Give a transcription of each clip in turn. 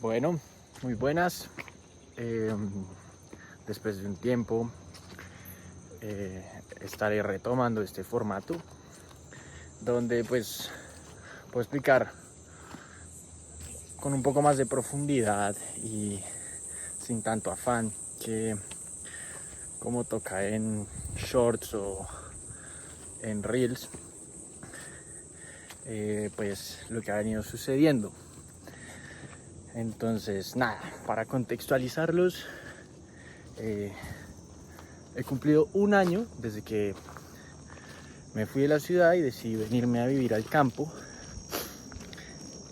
Bueno, muy buenas. Después de un tiempo estaré retomando este formato donde pues puedo explicar con un poco más de profundidad y sin tanto afán que como toca en shorts o en reels, pues lo que ha venido sucediendo. Entonces, nada, para contextualizarlos, he cumplido un año desde que me fui de la ciudad y decidí venirme a vivir al campo.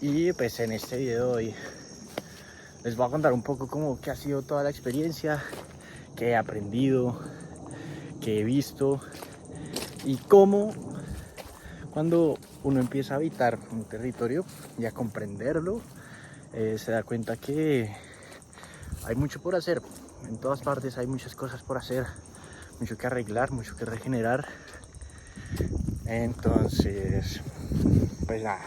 Y pues en este video de hoy les voy a contar un poco cómo que ha sido toda la experiencia, qué he aprendido, qué he visto y cómo cuando uno empieza a habitar un territorio y a comprenderlo, se da cuenta que hay mucho por hacer. En todas partes hay muchas cosas por hacer, mucho que arreglar, mucho que regenerar. Entonces, pues nada,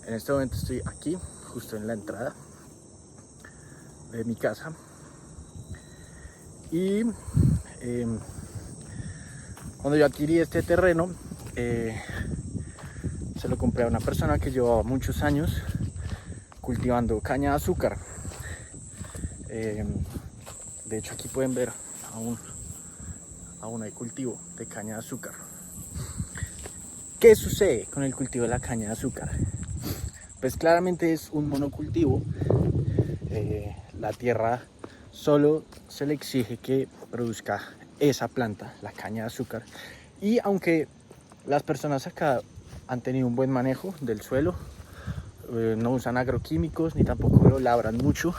en este momento estoy aquí, justo en la entrada de mi casa. Y cuando yo adquirí este terreno, se lo compré a una persona que llevaba muchos años cultivando caña de azúcar. De hecho, aquí pueden ver aún hay cultivo de caña de azúcar. ¿Qué sucede con el cultivo de la caña de azúcar? Pues claramente es un monocultivo. La tierra solo se le exige que produzca esa planta, la caña de azúcar. Y aunque las personas acá han tenido un buen manejo del suelo, no usan agroquímicos ni tampoco lo labran mucho.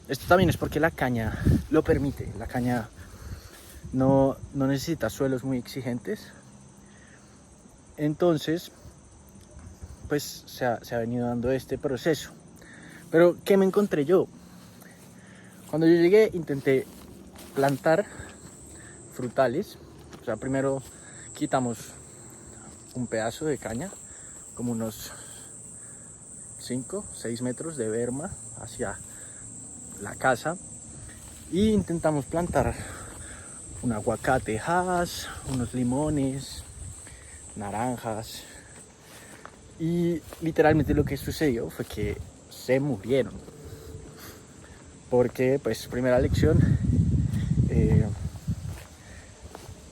Esto también es porque la caña lo permite. La caña no necesita suelos muy exigentes. Entonces, pues se ha venido dando este proceso. Pero, ¿qué me encontré yo? Cuando yo llegué, intenté plantar frutales. O sea, primero quitamos un pedazo de caña, como unos 5, 6 metros de berma hacia la casa, y intentamos plantar un aguacate Hass, unos limones, naranjas, y literalmente lo que sucedió fue que se murieron. Porque, pues, primera lección,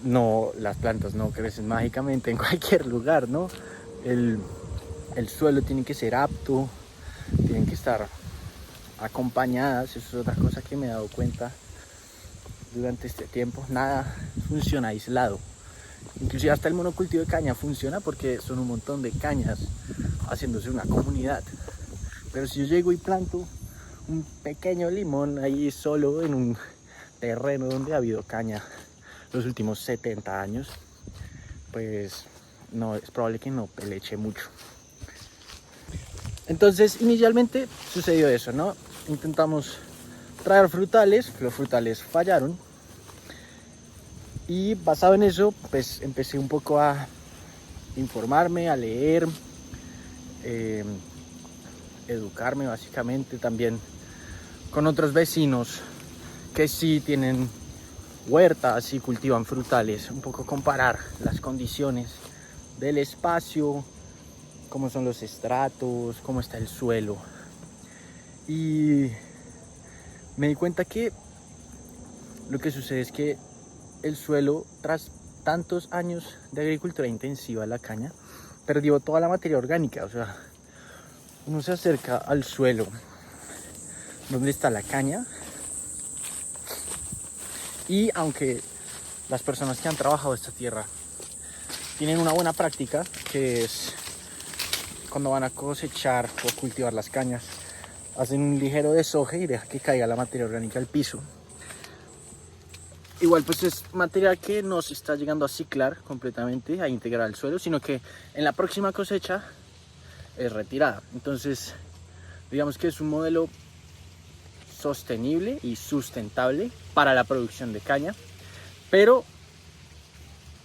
no, las plantas no crecen mágicamente en cualquier lugar, ¿no? El suelo tiene que ser apto, tienen que estar acompañadas. Eso es otra cosa que me he dado cuenta durante este tiempo. Nada funciona aislado. Inclusive hasta el monocultivo de caña funciona porque son un montón de cañas haciéndose una comunidad. Pero si yo llego y planto un pequeño limón ahí solo en un terreno donde ha habido caña los últimos 70 años, pues no, es probable que no peleche mucho. Entonces, inicialmente sucedió eso, ¿no? Intentamos traer frutales, los frutales fallaron. Y basado en eso, pues empecé un poco a informarme, a leer, educarme básicamente también con otros vecinos que sí tienen huertas y cultivan frutales. Un poco comparar las condiciones del espacio, cómo son los estratos, cómo está el suelo. Y me di cuenta que lo que sucede es que el suelo, tras tantos años de agricultura intensiva, la caña perdió toda la materia orgánica. O sea, uno se acerca al suelo donde está la caña, y aunque las personas que han trabajado esta tierra tienen una buena práctica, que es cuando van a cosechar o cultivar las cañas, hacen un ligero deshoje y dejan que caiga la materia orgánica al piso. Igual pues es material que no se está llegando a ciclar completamente, a integrar al suelo, sino que en la próxima cosecha es retirada. Entonces, digamos que es un modelo sostenible y sustentable para la producción de caña, pero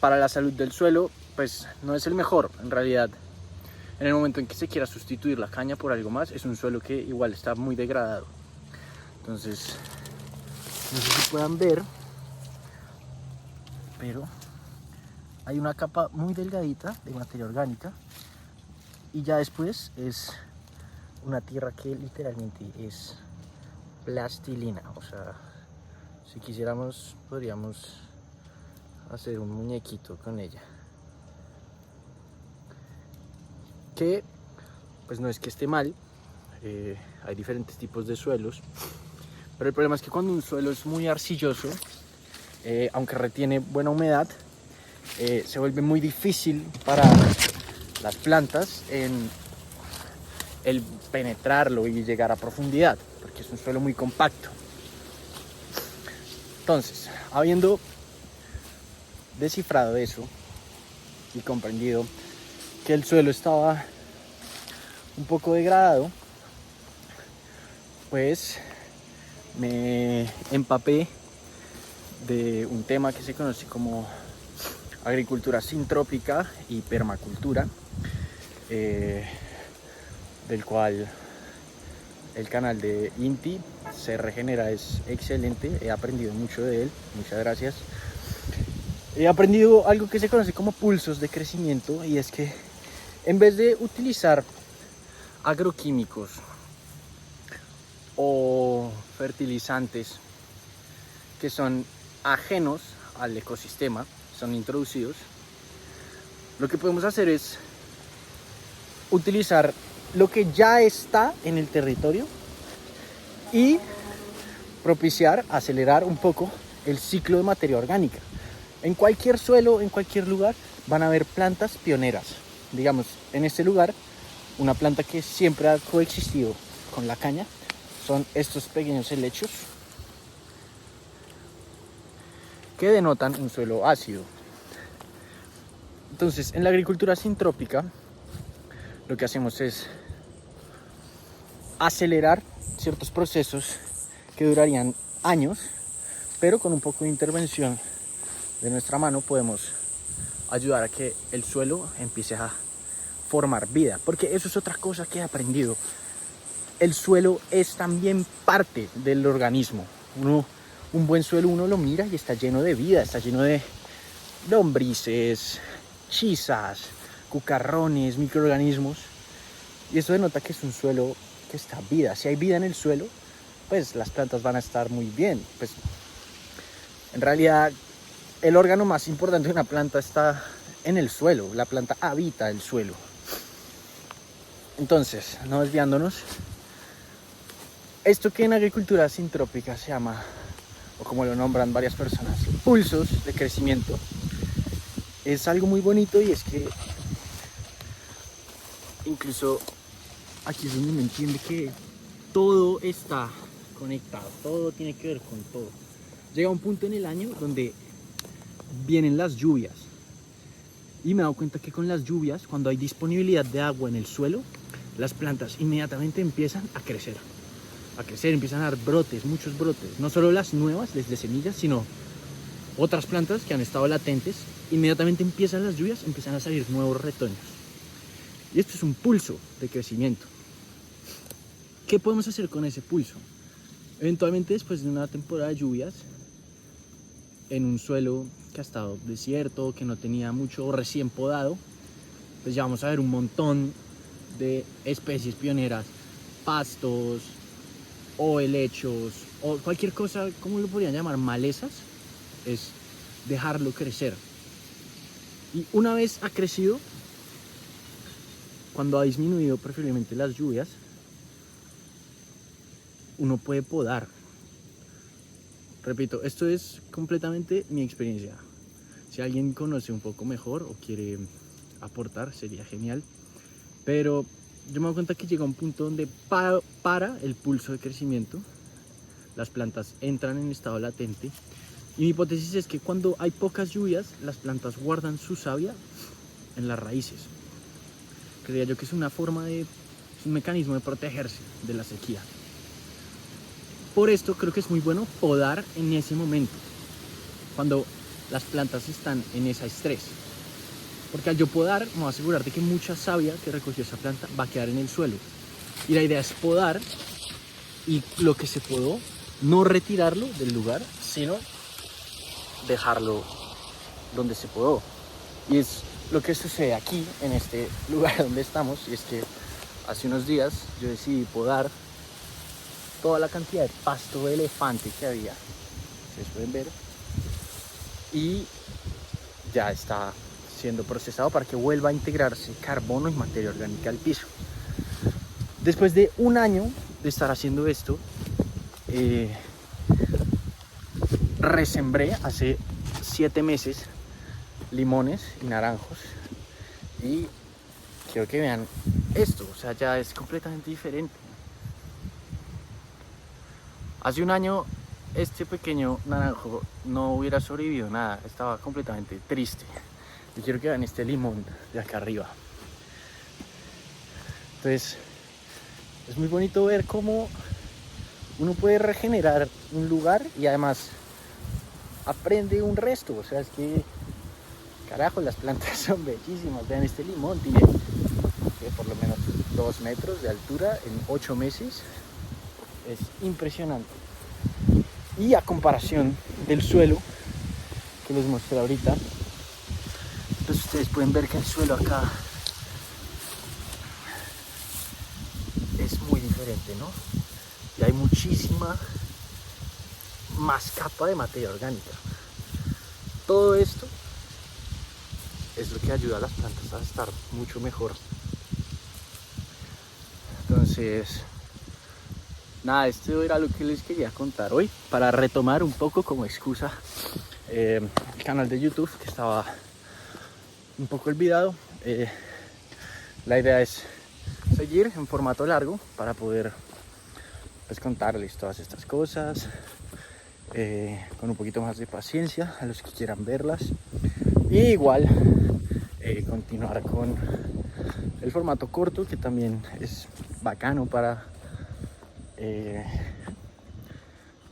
para la salud del suelo pues no es el mejor en realidad. En el momento en que se quiera sustituir la caña por algo más, es un suelo que igual está muy degradado. Entonces, no sé si puedan ver, pero hay una capa muy delgadita de materia orgánica y ya después es una tierra que literalmente es plastilina. O sea, si quisiéramos podríamos hacer un muñequito con ella, que pues no es que esté mal. Hay diferentes tipos de suelos, pero el problema es que cuando un suelo es muy arcilloso, aunque retiene buena humedad, se vuelve muy difícil para las plantas en el penetrarlo y llegar a profundidad, porque es un suelo muy compacto. Entonces, habiendo descifrado eso y comprendido que el suelo estaba un poco degradado, pues me empapé de un tema que se conoce como agricultura sintrópica y permacultura, del cual el canal de Inti Se Regenera es excelente. He aprendido mucho de él, muchas gracias. He aprendido algo que se conoce como pulsos de crecimiento, y es que en vez de utilizar agroquímicos o fertilizantes que son ajenos al ecosistema, son introducidos, lo que podemos hacer es utilizar lo que ya está en el territorio y propiciar, acelerar un poco el ciclo de materia orgánica. En cualquier suelo, en cualquier lugar, van a haber plantas pioneras. Digamos, en este lugar, una planta que siempre ha coexistido con la caña son estos pequeños helechos que denotan un suelo ácido. Entonces, en la agricultura sintrópica, lo que hacemos es acelerar ciertos procesos que durarían años, pero con un poco de intervención de nuestra mano podemos ayudar a que el suelo empiece a formar vida, porque eso es otra cosa que he aprendido. El suelo es también parte del organismo. Un buen suelo, uno lo mira y está lleno de vida, está lleno de lombrices, chisas, cucarrones, microorganismos, y eso denota que es un suelo que está vida. Si hay vida en el suelo, pues las plantas van a estar muy bien. Pues en realidad el órgano más importante de una planta está en el suelo. La planta habita el suelo. Entonces, no desviándonos, esto que en agricultura sintrópica se llama, o como lo nombran varias personas, pulsos de crecimiento, es algo muy bonito, y es que incluso aquí es donde me entiende que todo está conectado, todo tiene que ver con todo. Llega un punto en el año donde vienen las lluvias, y me he dado cuenta que con las lluvias, cuando hay disponibilidad de agua en el suelo, las plantas inmediatamente empiezan a crecer, empiezan a dar brotes, muchos brotes, no solo las nuevas desde semillas, sino otras plantas que han estado latentes. Inmediatamente empiezan las lluvias, empiezan a salir nuevos retoños, y esto es un pulso de crecimiento. ¿Qué podemos hacer con ese pulso? Eventualmente, después de una temporada de lluvias, en un suelo que ha estado desierto, que no tenía mucho o recién podado, pues ya vamos a ver un montón de especies pioneras, pastos o helechos o cualquier cosa, ¿cómo lo podrían llamar? Malezas. Es dejarlo crecer. Y una vez ha crecido, cuando ha disminuido preferiblemente las lluvias, uno puede podar. Repito, esto es completamente mi experiencia. Si alguien conoce un poco mejor o quiere aportar, sería genial. Pero yo me doy cuenta que llega un punto donde para el pulso de crecimiento, las plantas entran en estado latente. Y mi hipótesis es que cuando hay pocas lluvias, las plantas guardan su savia en las raíces. Creía yo que es una forma de, es un mecanismo de protegerse de la sequía. Por esto creo que es muy bueno podar en ese momento, cuando las plantas están en ese estrés. Porque al yo podar, me voy a asegurar de que mucha savia que recogió esa planta va a quedar en el suelo. Y la idea es podar y lo que se podó, no retirarlo del lugar, sino dejarlo donde se podó. Y es lo que sucede aquí, en este lugar donde estamos, y es que hace unos días yo decidí podar toda la cantidad de pasto de elefante que había, ustedes pueden ver, y ya está siendo procesado para que vuelva a integrarse carbono y materia orgánica al piso. Después de un año de estar haciendo esto, resembré hace 7 meses limones y naranjos, y quiero que vean esto, o sea, ya es completamente diferente. Hace un año este pequeño naranjo no hubiera sobrevivido nada, estaba completamente triste. Y quiero que vean este limón de acá arriba. Entonces es muy bonito ver cómo uno puede regenerar un lugar y además aprende un resto. O sea, es que carajo, las plantas son bellísimas. Vean, este limón tiene por lo menos 2 metros de altura en 8 meses. Es impresionante. Y a comparación del suelo que les mostré ahorita, entonces ustedes pueden ver que el suelo acá es muy diferente, ¿no? Y hay muchísima más capa de materia orgánica. Todo esto es lo que ayuda a las plantas a estar mucho mejor. Entonces, nada, esto era lo que les quería contar hoy, para retomar un poco como excusa el canal de YouTube, que estaba un poco olvidado. La idea es seguir en formato largo para poder pues contarles todas estas cosas con un poquito más de paciencia a los que quieran verlas, y igual continuar con el formato corto, que también es bacano para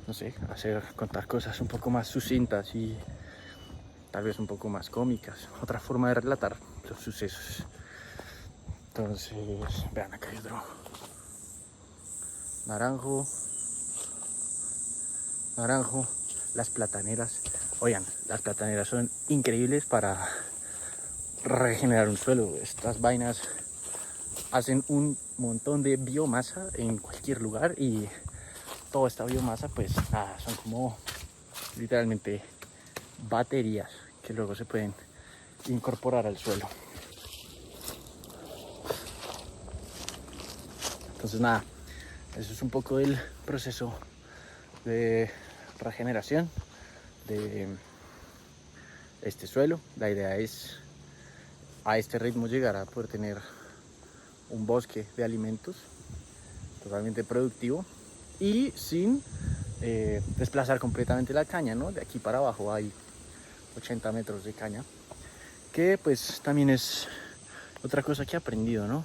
no sé, contar cosas un poco más sucintas y tal vez un poco más cómicas, otra forma de relatar los sucesos. Entonces, vean, acá hay otro naranjo, las plataneras. Oigan, las plataneras son increíbles para regenerar un suelo. Estas vainas hacen un montón de biomasa en cualquier lugar, y toda esta biomasa pues nada, son como literalmente baterías que luego se pueden incorporar al suelo. Entonces nada, eso es un poco del proceso de regeneración de este suelo. La idea es a este ritmo llegar a poder tener un bosque de alimentos totalmente productivo y sin desplazar completamente la caña, ¿no? De aquí para abajo hay 80 metros de caña, que pues también es otra cosa que he aprendido, ¿no?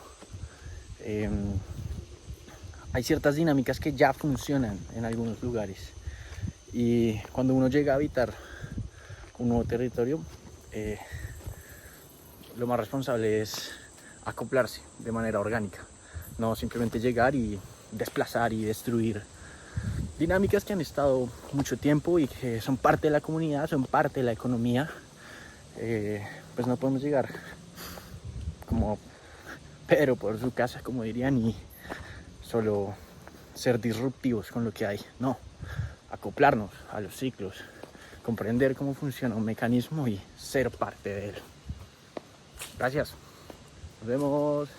Hay ciertas dinámicas que ya funcionan en algunos lugares, y cuando uno llega a habitar un nuevo territorio, lo más responsable es acoplarse de manera orgánica, no simplemente llegar y desplazar y destruir dinámicas que han estado mucho tiempo y que son parte de la comunidad, son parte de la economía. Pues no podemos llegar como Pedro por su casa, como dirían, y solo ser disruptivos con lo que hay. No, acoplarnos a los ciclos, comprender cómo funciona un mecanismo y ser parte de él. Gracias. Nos vemos.